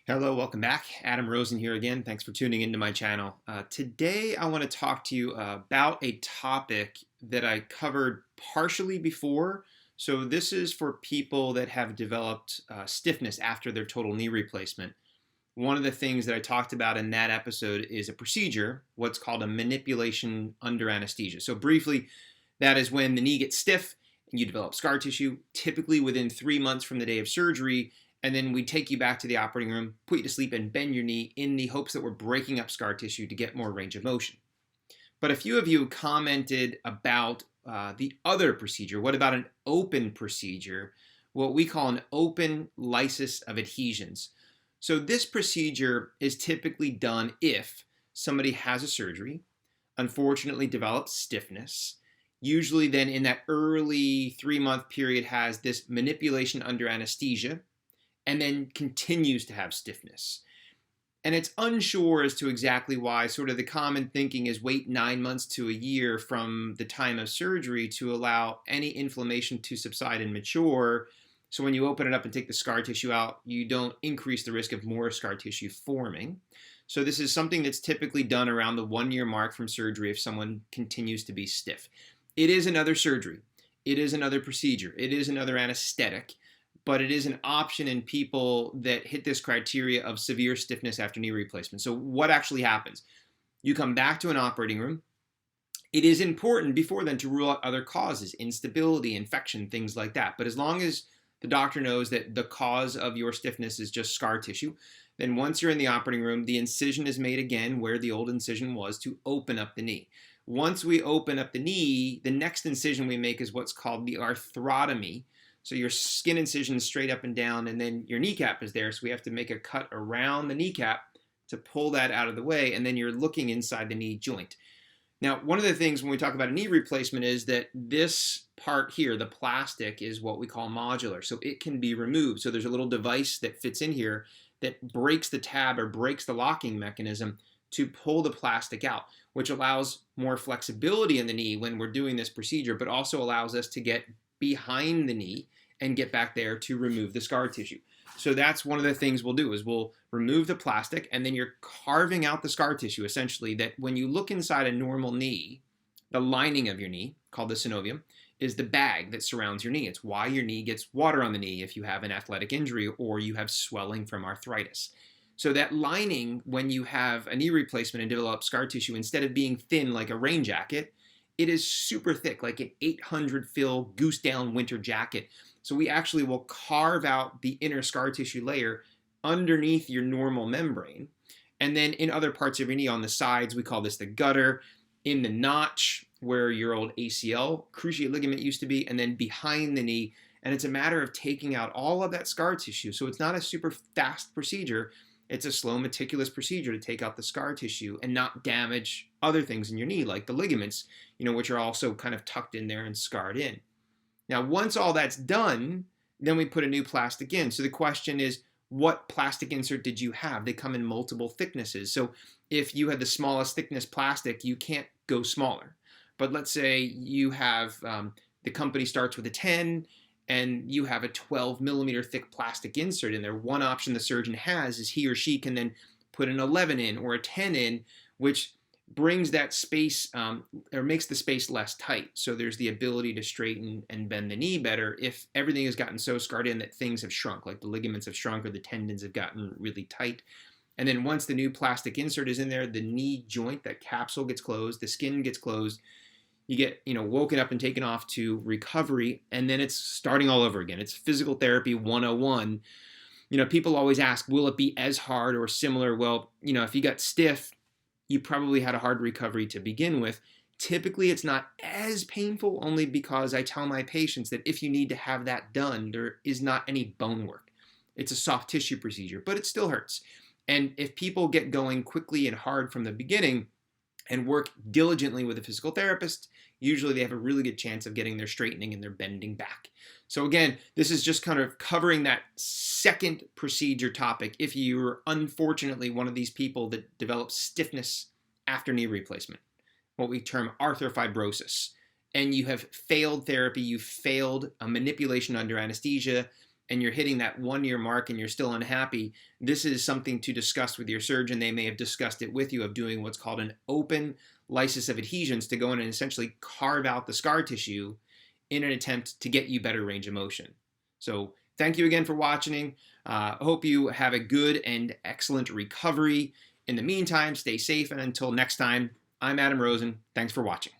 Hello, welcome back. Adam Rosen here again. Thanks for tuning into my channel. Today, I want to talk to you about a topic that I covered partially before. So, this is for people that have developed stiffness after their total knee replacement. One of the things that I talked about in that episode is a procedure, what's called a manipulation under anesthesia. So, briefly, that is when the knee gets stiff and you develop scar tissue, typically within 3 months from the day of surgery. And then we take you back to the operating room, put you to sleep, and bend your knee in the hopes that we're breaking up scar tissue to get more range of motion. But a few of you commented about the other procedure. What about an open procedure? What we call an open lysis of adhesions. So this procedure is typically done if somebody has a surgery, unfortunately develops stiffness, usually then in that early 3-month period has this manipulation under anesthesia, and then continues to have stiffness. And it's unsure as to exactly why. Sort of the common thinking is wait 9 months to a year from the time of surgery to allow any inflammation to subside and mature. So when you open it up and take the scar tissue out, you don't increase the risk of more scar tissue forming. So this is something that's typically done around the 1-year mark from surgery if someone continues to be stiff. It is another surgery. It is another procedure. It is another anesthetic. But it is an option in people that hit this criteria of severe stiffness after knee replacement. So what actually happens? You come back to an operating room. It is important before then to rule out other causes, instability, infection, things like that. But as long as the doctor knows that the cause of your stiffness is just scar tissue, then once you're in the operating room, the incision is made again where the old incision was to open up the knee. Once we open up the knee, the next incision we make is what's called the arthrotomy. So your skin incision is straight up and down, and then your kneecap is there. So we have to make a cut around the kneecap to pull that out of the way, and then you're looking inside the knee joint. Now, one of the things when we talk about a knee replacement is that this part here, the plastic, is what we call modular. So it can be removed. So there's a little device that fits in here that breaks the tab or breaks the locking mechanism to pull the plastic out, which allows more flexibility in the knee when we're doing this procedure, but also allows us to get behind the knee and get back there to remove the scar tissue. So that's one of the things we'll do is we'll remove the plastic, and then you're carving out the scar tissue, essentially, that when you look inside a normal knee, the lining of your knee, called the synovium, is the bag that surrounds your knee. It's why your knee gets water on the knee if you have an athletic injury or you have swelling from arthritis. So that lining, when you have a knee replacement and develop scar tissue, instead of being thin like a rain jacket, it is super thick, like an 800 fill goose down winter jacket. So we actually will carve out the inner scar tissue layer underneath your normal membrane. And then in other parts of your knee on the sides, we call this the gutter, in the notch where your old ACL cruciate ligament used to be, and then behind the knee. And it's a matter of taking out all of that scar tissue. So it's not a super fast procedure. It's a slow, meticulous procedure to take out the scar tissue and not damage other things in your knee, like the ligaments, which are also kind of tucked in there and scarred in. Now, once all that's done, then we put a new plastic in. So the question is, what plastic insert did you have? They come in multiple thicknesses. So if you had the smallest thickness plastic, you can't go smaller. But let's say you have, the company starts with a 10, and you have a 12 millimeter thick plastic insert in there. One option the surgeon has is he or she can then put an 11 in or a 10 in, which brings that space or makes the space less tight. So there's the ability to straighten and bend the knee better if everything has gotten so scarred in that things have shrunk, like the ligaments have shrunk or the tendons have gotten really tight. And then once the new plastic insert is in there, the knee joint, that capsule gets closed, the skin gets closed, you get woken up and taken off to recovery, and then it's starting all over again. It's physical therapy 101. People always ask, will it be as hard or similar? Well, if you got stiff, you probably had a hard recovery to begin with. Typically, it's not as painful, only because I tell my patients that if you need to have that done, there is not any bone work. It's a soft tissue procedure, but it still hurts. And if people get going quickly and hard from the beginning and work diligently with a physical therapist, usually they have a really good chance of getting their straightening and their bending back. So again, this is just kind of covering that second procedure topic. If you're unfortunately one of these people that develops stiffness after knee replacement, what we term arthrofibrosis, and you have failed therapy, you've failed a manipulation under anesthesia, and you're hitting that 1 year mark and you're still unhappy, this is something to discuss with your surgeon. They may have discussed it with you of doing what's called an open lysis of adhesions to go in and essentially carve out the scar tissue in an attempt to get you better range of motion. So thank you again for watching. Hope you have a good and excellent recovery. In the meantime, stay safe, and until next time, I'm Adam Rosen. Thanks for watching.